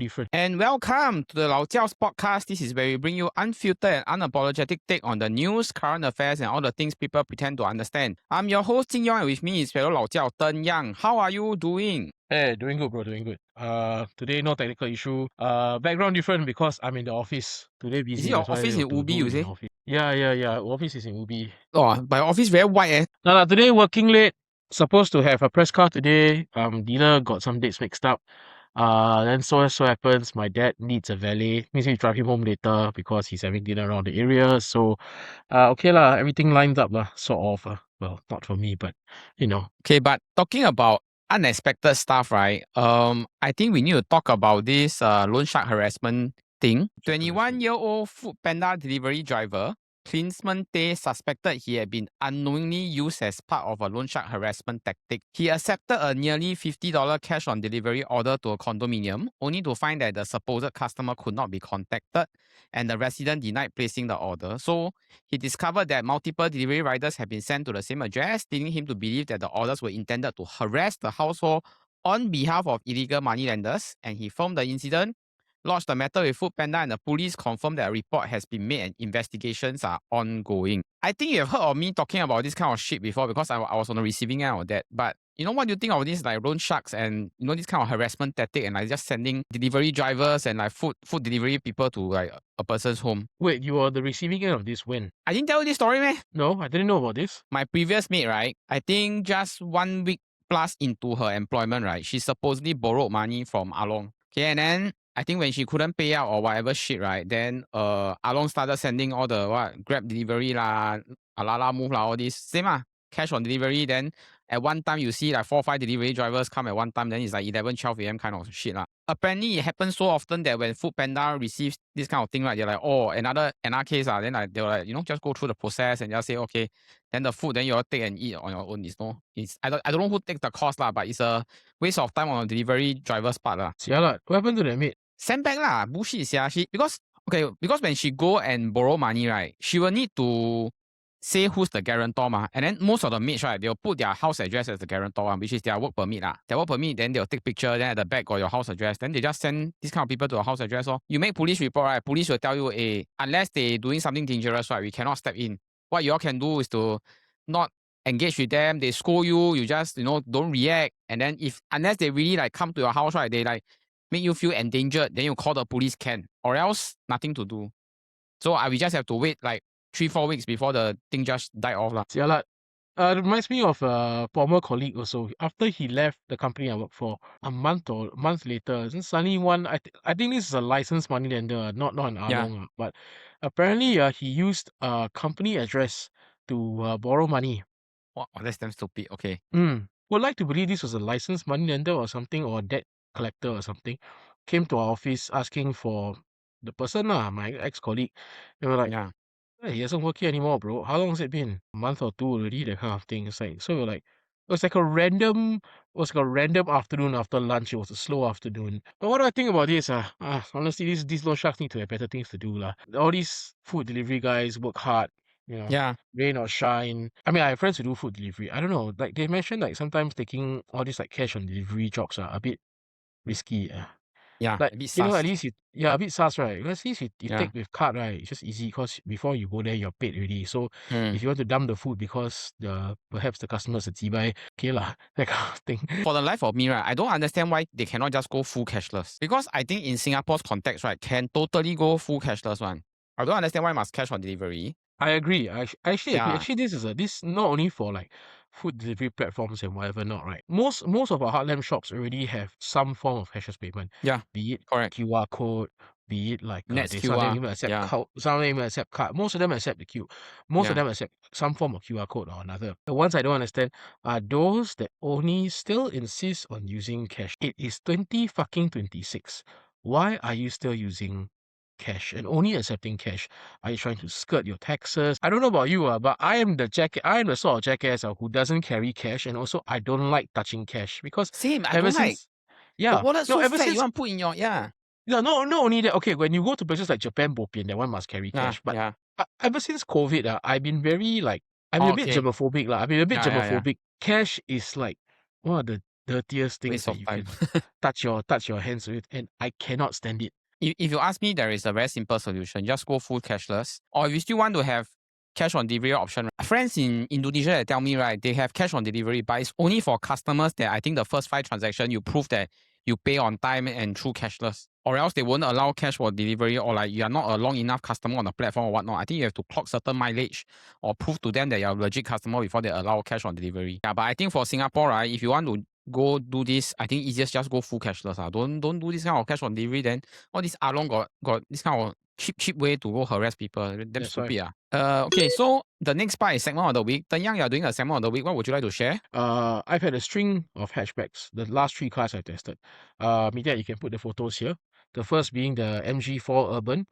different. And welcome to the Lao Jiaos Podcast. This is where we bring you unfiltered and unapologetic take on the news, current affairs, and all the things people pretend to understand. I'm your host, Jin Yong, and with me is fellow Lao Jiao, Thern Yang. How are you doing? Hey, doing good, bro, doing good. Today no technical issue. Background different because I'm in the office. Today busy. Is it your that's why office I in have to Ubi, do you in the say? office. Yeah. Office is in Ubi. Oh, but your office very white, eh? Now, today working late. Supposed to have a press car today. Dealer got some dates mixed up. Then so happens my dad needs a valet. Means we drive him home later because he's having dinner around the area. So, okay lah, everything lines up lah, sort of. Well, not for me, but you know. Okay, but talking about unexpected stuff, right? I think we need to talk about this loan shark harassment thing. 21-year-old food panda delivery driver Klinsman Tay suspected he had been unknowingly used as part of a loan shark harassment tactic. He accepted a nearly $50 cash on delivery order to a condominium, only to find that the supposed customer could not be contacted and the resident denied placing the order. So he discovered that multiple delivery riders had been sent to the same address, leading him to believe that the orders were intended to harass the household on behalf of illegal moneylenders, and he filmed the incident, lodged the matter with Foodpanda, and the police confirmed that a report has been made and investigations are ongoing. I think you have heard of me talking about this kind of shit before because I was on the receiving end of that. But you know what do you think of this like loan sharks and you know this kind of harassment tactic and like just sending delivery drivers and like food delivery people to like a person's home? Wait, you are the receiving end of this when? I didn't tell you this story, man. No, I didn't know about this. My previous mate, right? I think just 1 week plus into her employment, right? She supposedly borrowed money from Along. Okay, and then I think when she couldn't pay out or whatever shit, right? Then Along started sending all the Grab delivery lah, Alala Move lah, all this. Same cash on delivery. Then at one time you see like 4 or 5 delivery drivers come at one time, then it's like 11, 12 a.m. kind of shit lah. Apparently it happens so often that when Foodpanda receives this kind of thing, right, they're like, oh, another case, then like, they'll like, just go through the process and just say, okay, then the food, then you all take and eat on your own. I don't know who takes the cost lah, but it's a waste of time on a delivery driver's part lah. Yeah, what happened to that mate? Send back lah, bullshit, yeah. Because when she go and borrow money, right, she will need to say who's the guarantor ma. And then most of the mates, right, they'll put their house address as the guarantor one, which is their work permit lah. Their work permit, then they'll take picture, then at the back got your house address. Then they just send these kind of people to a house address. You make police report, right? Police will tell you, unless they doing something dangerous, right, we cannot step in. What you all can do is to not engage with them. They scold you, you just don't react. And then unless they really like come to your house, right, they like make you feel endangered, then you call the police can, or else nothing to do. So we just have to wait like 3-4 weeks before the thing just die off lah. Yeah, it reminds me of a former colleague also. After he left the company I work for, a month later, then suddenly I think this is a licensed moneylender, not an Along, but apparently he used a company address to borrow money. Oh, that's damn stupid. Okay. Would like to believe this was a licensed moneylender or something, or a debt collector or something. Came to our office asking for the person, my ex-colleague. They were like, hey, he hasn't worked here anymore, bro. How long has it been? A month or two already, that kind of thing. It's like, so we're like, it was like a random afternoon after lunch. It was a slow afternoon. But what do I think about this? Honestly, these loan sharks need to have better things to do lah. All these food delivery guys work hard. Rain or shine. I mean, I have friends who do food delivery. I don't know. Like they mentioned, like sometimes taking all this like cash on delivery jobs are a bit risky. Yeah, like a bit at sus. least a bit sus, right? Because at least you take with card, right? It's just easy because before you go there, you're paid already. So if you want to dump the food because perhaps the customer's a zibai, okay lah, that kind of thing. For the life of me, right, I don't understand why they cannot just go full cashless. Because I think in Singapore's context, right, can totally go full cashless one. I don't understand why must cash on delivery. I agree. I actually agree. Actually, this not only for like food delivery platforms and whatever not, right? Most of our heartland shops already have some form of cashless payment. Yeah, be it correct. QR code, be it like Next some of them QR. even accept some of them even accept card. Most of them accept the Q. Most of them accept some form of QR code or another. The ones I don't understand are those that only still insist on using cash. It is 2026. Why are you still using cash and only accepting cash? Are you trying to skirt your taxes? I don't know about you, but I am the sort of jackass who doesn't carry cash, and also I don't like touching cash because same. I don't like. Yeah, the wallet so ever fat, since you want to put in your No, not only that. Okay, when you go to places like Japan, bopian, that one must carry cash. But ever since COVID, I've been very like I'm a bit germophobic lah. I've been a bit germophobic. Cash is like one of the dirtiest things Waste that of you time. can touch your hands with, and I cannot stand it. If you ask me, there is a very simple solution. Just go full cashless. Or if you still want to have cash on delivery option, friends in Indonesia that tell me, right, they have cash on delivery, but it's only for customers that I think the first 5 transactions, you prove that you pay on time and through cashless. Or else they won't allow cash for delivery, or like you are not a long enough customer on the platform or whatnot. I think you have to clock certain mileage or prove to them that you're a legit customer before they allow cash on delivery. Yeah, but I think for Singapore, right, if you want to go do this, I think easiest just go full cashless. Don't do this kind of cash on delivery. Then all this Along got this kind of cheap way to go harass people. Damn That's stupid. Okay, so the next part is segment of the week. Thern, you're doing a segment of the week. What would you like to share? I've had a string of hatchbacks. The last 3 cars I tested. Maybe you can put the photos here. The first being the MG4 Urban.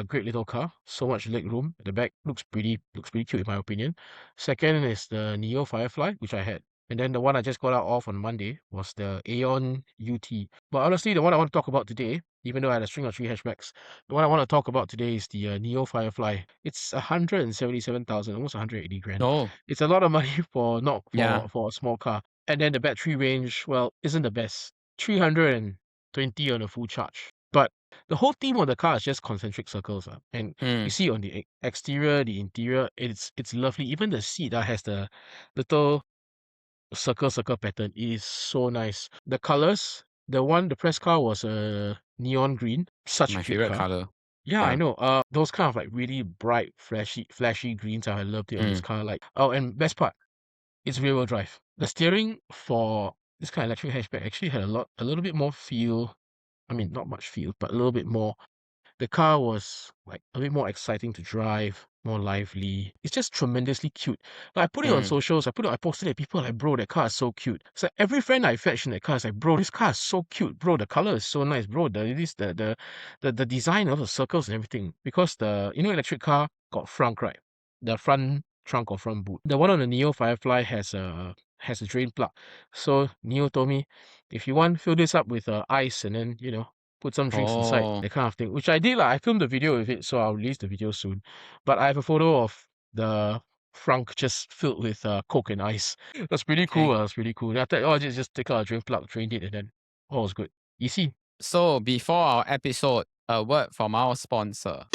Great little car. So much leg room. The back looks pretty cute in my opinion. Second is the Neo Firefly, which I had. And then the one I just got out of on Monday was the Aeon UT. But honestly, the one I want to talk about today, even though I had a string of 3 hatchbacks, the one I want to talk about today is the Neo Firefly. It's 177,000, almost 180 grand. Oh, It's a lot of money for not for yeah. for a small car. And then the battery range, well, isn't the best. 320 on a full charge. But the whole theme of the car is just concentric circles. And you see on the exterior, the interior, it's lovely. Even the seat has the little circle pattern. It is so nice. The colors, the press car was a neon green. Such a My cute favorite car. color. Yeah, I know. Those kind of like really bright, flashy greens. I loved it on this car. Like, oh, and best part, it's rear-wheel drive. The steering for this kind of electric hatchback actually had a little bit more feel. I mean, not much feel, but a little bit more. The car was like a bit more exciting to drive, more lively. It's just tremendously cute. Like, I put it on socials. I posted it. People are like, bro, that car is so cute. So every friend I fetched in that car is like, bro, this car is so cute, bro. The color is so nice, bro. The design of the circles and everything. Because the electric car got frunk, right? The front trunk or front boot. The one on the Neo Firefly has a drain plug. So Neo told me, if you want, fill this up with ice and then put some drinks inside, that kind of thing. Which I did. I filmed the video with it, so I'll release the video soon. But I have a photo of the frunk just filled with Coke and ice. That's pretty cool. That's pretty cool. Then I thought, just take out a drain plug, drained it, and then all was good. Easy. So before our episode, a word from our sponsor.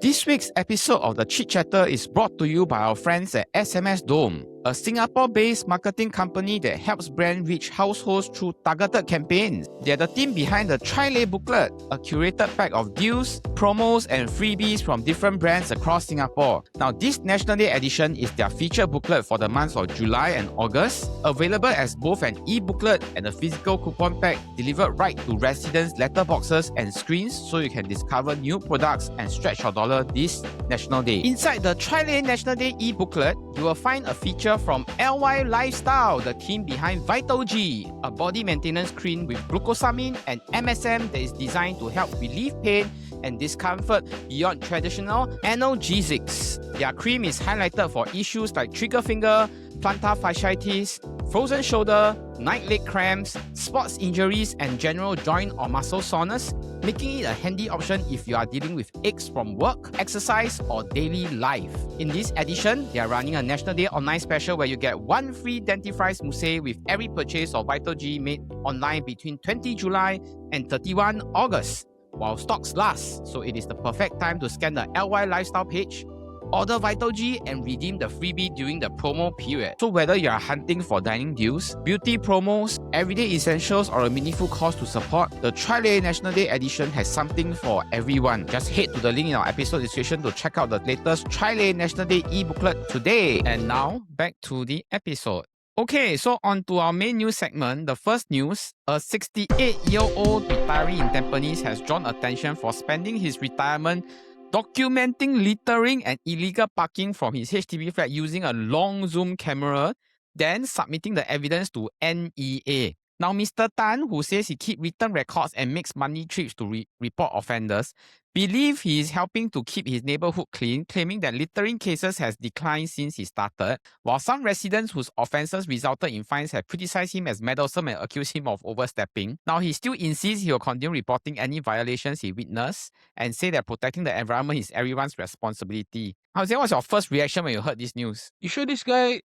This week's episode of the Chit Chatter is brought to you by our friends at SMSDome, a Singapore-based marketing company that helps brands reach households through targeted campaigns. They're the team behind the Tri-Lay booklet, a curated pack of deals, promos, and freebies from different brands across Singapore. Now, this National Day edition is their featured booklet for the months of July and August, available as both an e-booklet and a physical coupon pack delivered right to residents' letterboxes and screens so you can discover new products and stretch your dollar this National Day. Inside the Tri-Lay National Day e-booklet, you will find a feature from LY Lifestyle, the team behind Vital G, a body maintenance cream with glucosamine and MSM that is designed to help relieve pain and discomfort beyond traditional analgesics. Their cream is highlighted for issues like trigger finger, plantar fasciitis, frozen shoulder, night leg cramps, sports injuries, and general joint or muscle soreness, making it a handy option if you are dealing with aches from work, exercise, or daily life. In this edition, they are running a National Day online special where you get 1 free dentifrice mousse with every purchase of Vital G made online between 20 July and 31 August, while stocks last. So it is the perfect time to scan the LY Lifestyle page, order Vital G, and redeem the freebie during the promo period. So whether you are hunting for dining deals, beauty promos, everyday essentials, or a meaningful cause to support, the Tri-Lay National Day edition has something for everyone. Just head to the link in our episode description to check out the latest Tri-Lay National Day e-booklet today. And now, back to the episode. Okay, so on to our main news segment. The first news, a 68-year-old retiree in Tampines has drawn attention for spending his retirement documenting littering and illegal parking from his HDB flat using a long zoom camera, then submitting the evidence to NEA. Now, Mr. Tan, who says he keeps written records and makes money trips to report offenders, believes he is helping to keep his neighborhood clean, claiming that littering cases has declined since he started, while some residents whose offences resulted in fines have criticised him as meddlesome and accused him of overstepping. Now, he still insists he will continue reporting any violations he witnessed and say that protecting the environment is everyone's responsibility. What's your first reaction when you heard this news? You sure this guy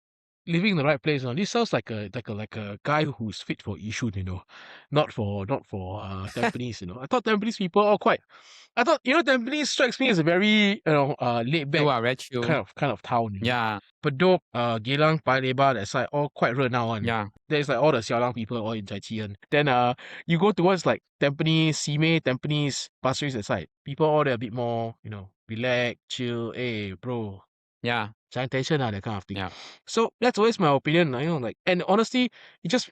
living in the right place. This sounds like a guy who's fit for Yishun, not for Tampines. I thought Tampines people are quite. I thought Tampines strikes me as a very laid back Very chill. kind of town. Yeah, Bedok, Geylang, Paya Lebar, that side all quite 热闹 one. yeah, There's like all the Xiaolang people all in Chai Chi. Then you go towards like Tampines, Simei, Tampines, Pasir Ris that side. People all there a bit more, relax, chill. Hey, bro, yeah, giant tension, that kind of thing. yeah. So that's always my opinion. And honestly,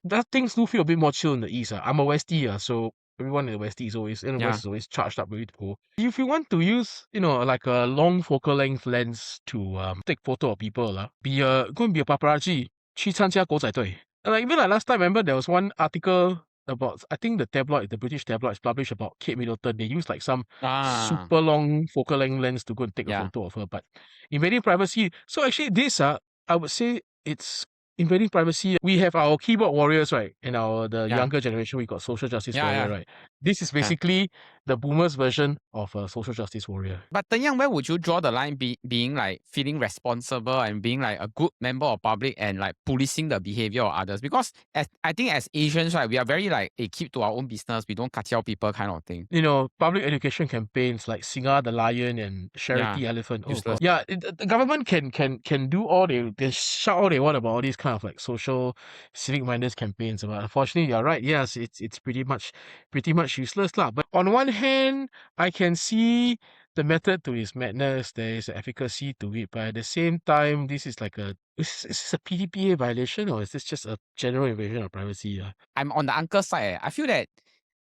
that things do feel a bit more chill in the east. I'm a Westie, so everyone in the Westie is always in the Yeah. West is always charged up, ready to go. If you want to use, like a long focal length lens to take photo of people, go and be a paparazzi, 去参加狗仔队. Like even like last time, remember there was one article about, I think the British tabloids published about Kate Middleton. They used like some super long focal length lens to go and take a photo of her, but invading privacy. So actually this I would say it's invading privacy. We have our keyboard warriors, right? In the younger generation, we got social justice warrior, right? This is basically the boomers version of a social justice warrior. But Yang, where would you draw the line being like feeling responsible and being like a good member of public and like policing the behavior of others? Because I think as Asians, right, we are very like, keep to our own business. We don't cut out people kind of thing. Public education campaigns like Singa the Lion and Charity Elephant. Useless. The government can do all they shout all they want about all these kind of like social civic minded campaigns. But unfortunately, you're right. Yes, it's pretty much useless lah. But on one hand, I can see the method to his madness. There is efficacy to it, but at the same time, this is like is this a PDPA violation or is this just a general invasion of privacy? I'm on the uncle side. I feel that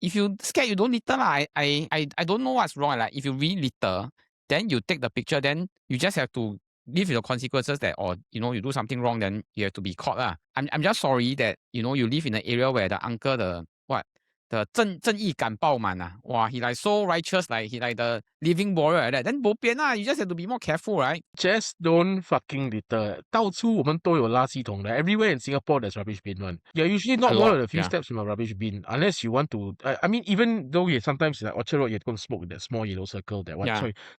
if you scared, you don't litter lah. I don't know what's wrong. Like if you really litter, then you take the picture, then you just have to live with the consequences that, or you do something wrong, then you have to be caught lah. I'm just sorry that you live in an area where the uncle the 正义感爆满啊. Wow, he like so righteous, like he like the living warrior like that. Then bo pian lah, you just have to be more careful, right? Just don't fucking litter. 到处我们都有垃圾桶的. Everywhere in Singapore there's rubbish bin one. You're usually not one of the few steps from a rubbish bin, unless you want to. I mean, even though sometimes like Orchard Road, you go and smoke in that small yellow circle,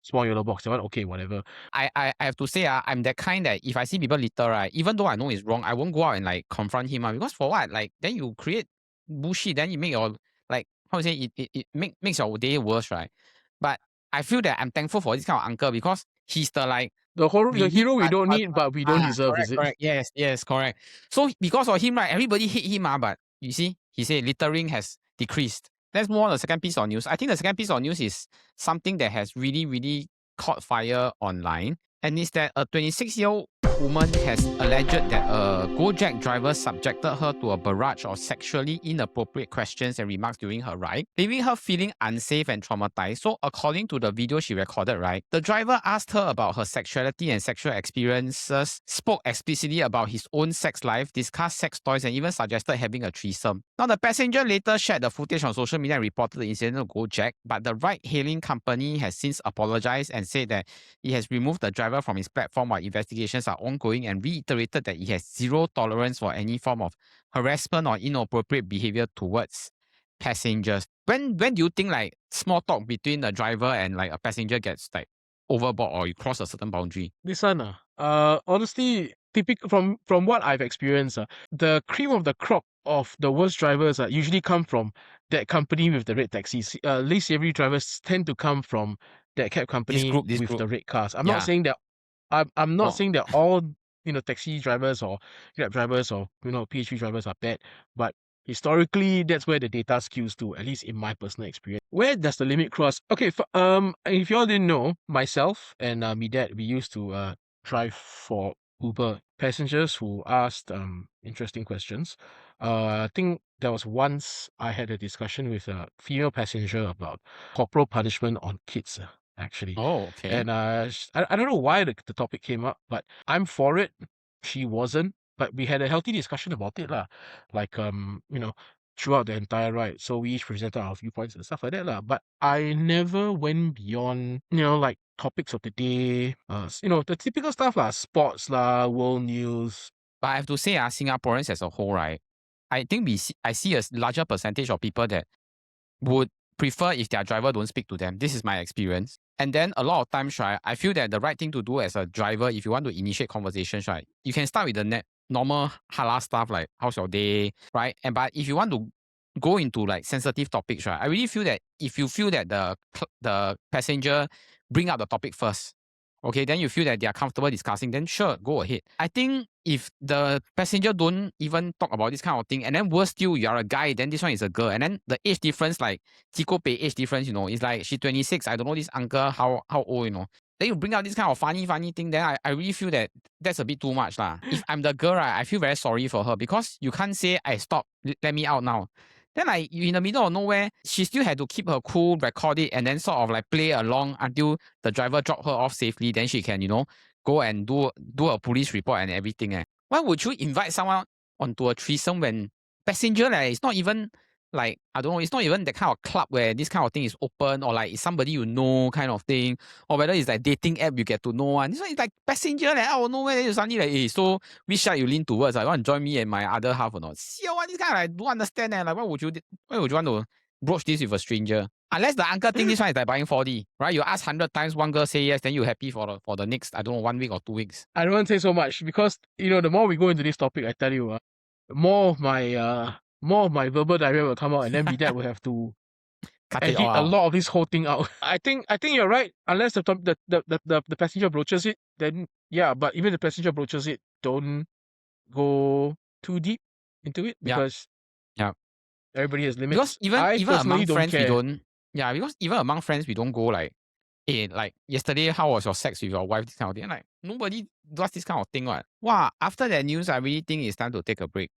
small yellow box. That one, okay, whatever. I have to say, I'm that kind that if I see people litter, right, even though I know it's wrong, I won't go out and like confront him, because for what? Like then you create bullshit, then you make your like how to say it makes your day worse, right? But I feel that I'm thankful for this kind of uncle because he's the like the hero we don't need, but we don't deserve, correct, is it? Correct. Yes, correct. So because of him, right, everybody hate him, but you see, he said littering has decreased. Let's move on to the second piece of news. I think the second piece of news is something that has really, really caught fire online, and it's that a 26-year-old woman has alleged that a GoJek driver subjected her to a barrage of sexually inappropriate questions and remarks during her ride, leaving her feeling unsafe and traumatized. So according to the video she recorded, right, the driver asked her about her sexuality and sexual experiences, spoke explicitly about his own sex life, discussed sex toys, and even suggested having a threesome. Now, the passenger later shared the footage on social media and reported the incident to GoJek, but the ride-hailing company has since apologized and said that it has removed the driver from his platform while investigations are ongoing, and reiterated that it has zero tolerance for any form of harassment or inappropriate behavior towards passengers. When do you think like small talk between the driver and like a passenger gets like overboard or you cross a certain boundary? This one, honestly, typical from what I've experienced, the cream of the crop of the worst drivers usually come from that company with the red taxis. Least every drivers tend to come from that cab company This with group. the red cars. I'm not saying that. I'm not saying that all taxi drivers or Grab drivers or PHV drivers are bad, but historically that's where the data skews to, at least in my personal experience. Where does the limit cross? Okay, if you all didn't know, myself and my dad, we used to drive for Uber. Passengers who asked interesting questions. I think there was once I had a discussion with a female passenger about corporal punishment on kids. Actually. Oh, okay. And I don't know why the topic came up, but I'm for it. She wasn't, but we had a healthy discussion about it lah. Like throughout the entire ride. So we each presented our viewpoints and stuff like that lah. But I never went beyond like topics of the day. The typical stuff lah, sports lah, world news. But I have to say, Singaporeans as a whole, right? I think I see a larger percentage of people that would prefer if their driver don't speak to them. This is my experience. And then a lot of times, right, I feel that the right thing to do as a driver, if you want to initiate conversations, right, you can start with the normal harass stuff like how's your day, right? But if you want to go into like sensitive topics, right, I really feel that if you feel that the passenger bring up the topic first, okay, then you feel that they are comfortable discussing, then sure, go ahead. I think if the passenger don't even talk about this kind of thing, and then worse still, you are a guy, then this one is a girl, and then the age difference, like Chico Pei age difference, is like she 26. I don't know this uncle how old. Then you bring out this kind of funny thing, then I really feel that that's a bit too much lah. If I'm the girl, right, I feel very sorry for her because you can't say I stop, let me out now. Then like you in the middle of nowhere, she still had to keep her cool, record it, and then sort of like play along until the driver drop her off safely. Then she can, go and do a police report and everything. Why would you invite someone onto a threesome when passenger it's not even like, I don't know, it's not even that kind of club where this kind of thing is open, or like it's somebody you know kind of thing, or whether it's like dating app you get to know one. This one is like passenger out of nowhere, then you suddenly like, hey, so which side you lean towards? I want to join me and my other half or not? See, this kind of I don't understand. Like, why would you want to broach this with a stranger? Unless the uncle think this one is like buying 4D, right? You ask 100 times, one girl say yes, then you're happy for the next, I don't know, 1 week or 2 weeks. I don't want to say so much because the more we go into this topic, I tell you, more of my verbal diarrhea will come out, and then my dad will have to Cut it edit all a out. lot of this whole thing out. I think you're right. Unless the passenger broaches it, then yeah. But even the passenger broaches it, don't go too deep into it because Yeah. everybody has limits. Because even among don't friends, care. we don't. Yeah, because even among friends, we don't go like, hey, like yesterday, how was your sex with your wife? This kind of thing. Like nobody does this kind of thing, right? Wow. After that news, I really think it's time to take a break.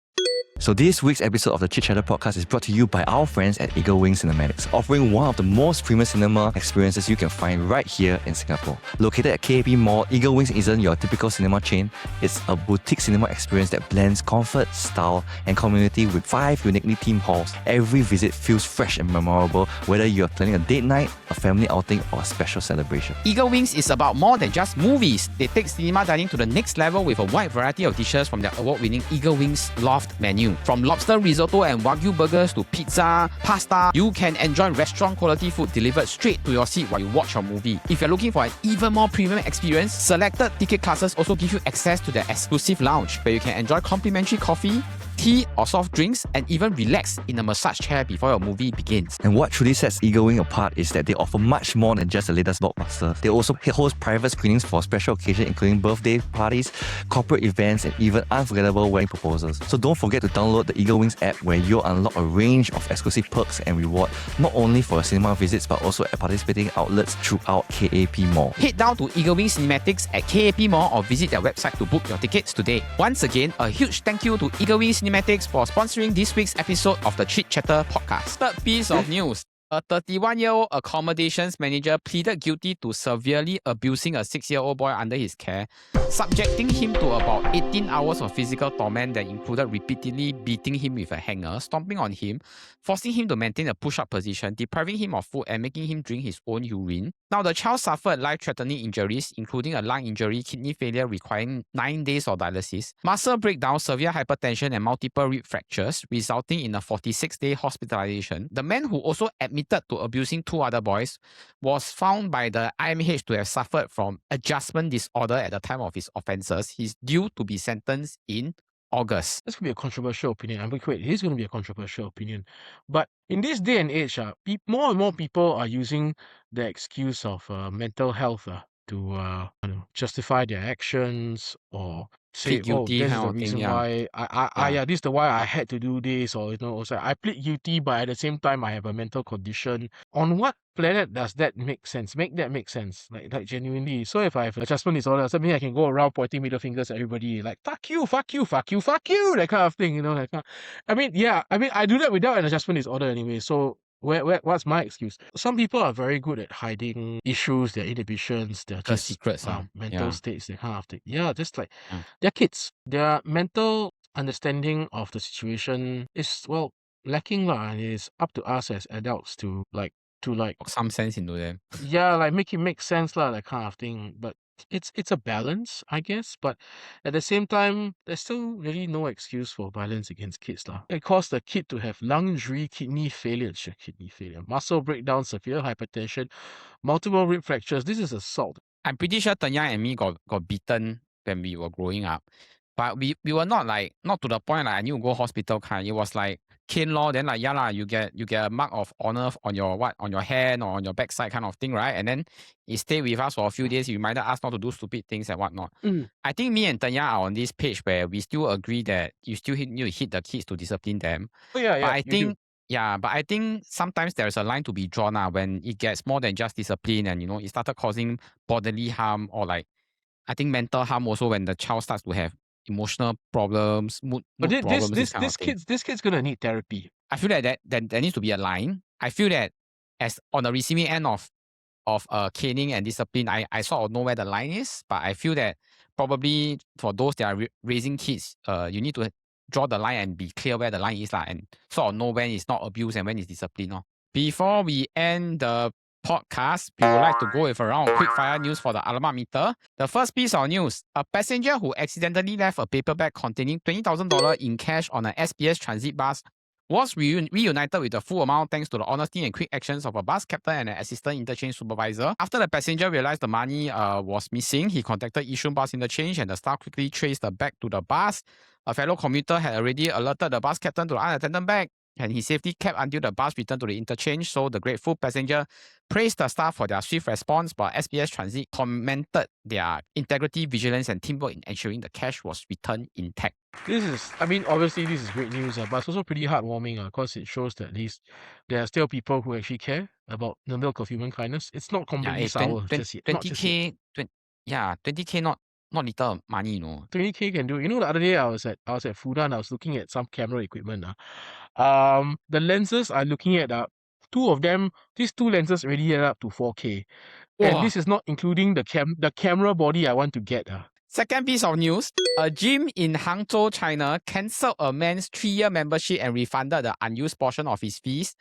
So this week's episode of the Chit Chatter Podcast is brought to you by our friends at Eaglewings Cinematics, offering one of the most premium cinema experiences you can find right here in Singapore. Located at KAP Mall, Eaglewings isn't your typical cinema chain. It's a boutique cinema experience that blends comfort, style, and community with 5 uniquely themed halls. Every visit feels fresh and memorable, whether you're planning a date night, a family outing, or a special celebration. Eaglewings is about more than just movies. They take cinema dining to the next level with a wide variety of dishes from their award-winning Eaglewings Loft menu. From lobster risotto and wagyu burgers to pizza, pasta, you can enjoy restaurant quality food delivered straight to your seat while you watch your movie. If you're looking for an even more premium experience, selected ticket classes also give you access to their exclusive lounge where you can enjoy complimentary coffee, tea or soft drinks, and even relax in a massage chair before your movie begins. And what truly sets Eaglewing apart is that they offer much more than just the latest blockbuster. They also host private screenings for special occasions including birthday parties, corporate events, and even unforgettable wedding proposals. So don't forget to download the Eaglewings app where you'll unlock a range of exclusive perks and reward, not only for your cinema visits but also at participating outlets throughout KAP Mall. Head down to Eaglewings Cinematics at KAP Mall or visit their website to book your tickets today. Once again, a huge thank you to Eaglewings Cinematics for sponsoring this week's episode of the Chit Chatter Podcast. Third piece of news. A 31-year-old accommodations manager pleaded guilty to severely abusing a 6-year-old boy under his care, subjecting him to about 18 hours of physical torment that included repeatedly beating him with a hanger, stomping on him, forcing him to maintain a push-up position, depriving him of food, and making him drink his own urine. Now, the child suffered life-threatening injuries, including a lung injury, kidney failure requiring 9 days of dialysis, muscle breakdown, severe hypertension, and multiple rib fractures, resulting in a 46-day hospitalization. The man, who also admitted to abusing 2 other boys, was found by the IMH to have suffered from adjustment disorder at the time of his offences. He's due to be sentenced in August. This could be a controversial opinion. I'm wait, it is going to be a controversial opinion. But in this day and age, more and more people are using the excuse of mental health to justify their actions or say, Plead guilty this is kind the of thing, reason yeah. why this is the why I had to do this, or also I plead guilty, but at the same time I have a mental condition. On what planet does that make sense? Make that make sense, like genuinely. So if I have adjustment disorder, does that mean I can go around pointing middle fingers at everybody, like fuck you, fuck you, fuck you, fuck you, that kind of thing, I do that without an adjustment disorder anyway. So what's my excuse? Some people are very good at hiding issues, their inhibitions, their just secrets, mental states, that kind of thing. Yeah, just like they're kids. Their mental understanding of the situation is lacking and it is up to us as adults to Put some sense into them. make it make sense that kind of thing. But it's a balance, I guess. But at the same time, there's still really no excuse for violence against kids It caused the kid to have lung injury, kidney failure, muscle breakdown, severe hypertension, multiple rib fractures. This is assault. I'm pretty sure Tanya and me got beaten when we were growing up. But we were not to the point like I need to go hospital kind. It was like cane law, then like yeah lah, you get a mark of honor on your hand or on your backside kind of thing, right? And then it stayed with us for a few days. He reminded us not to do stupid things and whatnot. I think me and Tanya are on this page where we still agree that you still need to hit the kids to discipline them. Oh yeah, But I you do. think sometimes there's a line to be drawn when it gets more than just discipline and it started causing bodily harm or like I think mental harm also when the child starts to have emotional problems, mood problems. This kid's gonna need therapy. I feel that there needs to be a line. I feel that as on the receiving end of caning and discipline, I sort of know where the line is, but I feel that probably for those that are raising kids, you need to draw the line and be clear where the line is and sort of know when it's not abuse and when it's discipline. Before we end the podcast, we would like to go with a round of quick fire news for the Alamak meter. The first piece of news, a passenger who accidentally left a paper bag containing $20,000 in cash on an SPS transit bus was reunited with the full amount thanks to the honesty and quick actions of a bus captain and an assistant interchange supervisor. After the passenger realized the money was missing, he contacted Yishun Bus Interchange and the staff quickly traced the bag to the bus. A fellow commuter had already alerted the bus captain to the unattended bag, and he safely kept until the bus returned to the interchange. So the grateful passenger praised the staff for their swift response, but SPS Transit commented their integrity, vigilance, and teamwork in ensuring the cash was returned intact. Obviously this is great news, but it's also pretty heartwarming because it shows that at least there are still people who actually care about the milk of human kindness. It's not completely sour just yet. 20K, 20K not little money, 20K can do. The other day I was at Fudan. I was looking at some camera equipment. The lenses I'm looking at, two of them. These two lenses already add up to 4K, and this is not including the camera body I want to get. Second piece of news, a gym in Hangzhou, China cancelled a man's 3-year membership and refunded the unused portion of his fees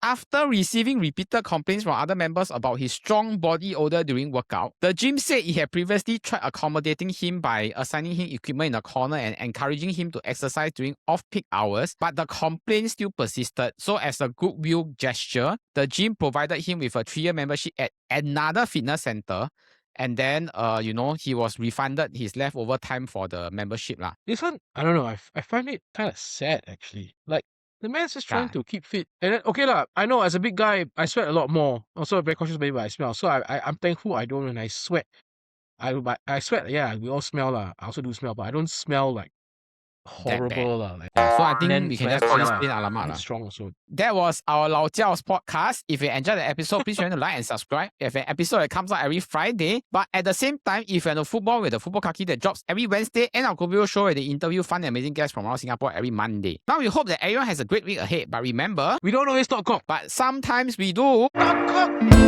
after receiving repeated complaints from other members about his strong body odor during workout. The gym said it had previously tried accommodating him by assigning him equipment in the corner and encouraging him to exercise during off-peak hours, but the complaints still persisted. So as a goodwill gesture, the gym provided him with a 3-year membership at another fitness center. And then, he was refunded his leftover time for the membership. This one, I don't know. I find it kind of sad, actually. Like, the man's just trying to keep fit. And then, okay, I know as a big guy, I sweat a lot more. Also, very cautious about I smell. So I'm thankful I don't when I sweat. I sweat, yeah, we all smell. I also do smell, but I don't smell like horrible. So I think we can just call this plain Alamak. Strong also. That was our Lao Jiaos Podcast. If you enjoyed the episode, please remember to like and subscribe. We have an episode that comes out every Friday. But at the same time, if you're into football, with the Football Kaki that drops every Wednesday, and our GoJek show where they interview fun and amazing guests from around Singapore every Monday. Now we hope that everyone has a great week ahead. But remember, we don't always talk cock, but sometimes we do. Talk cock.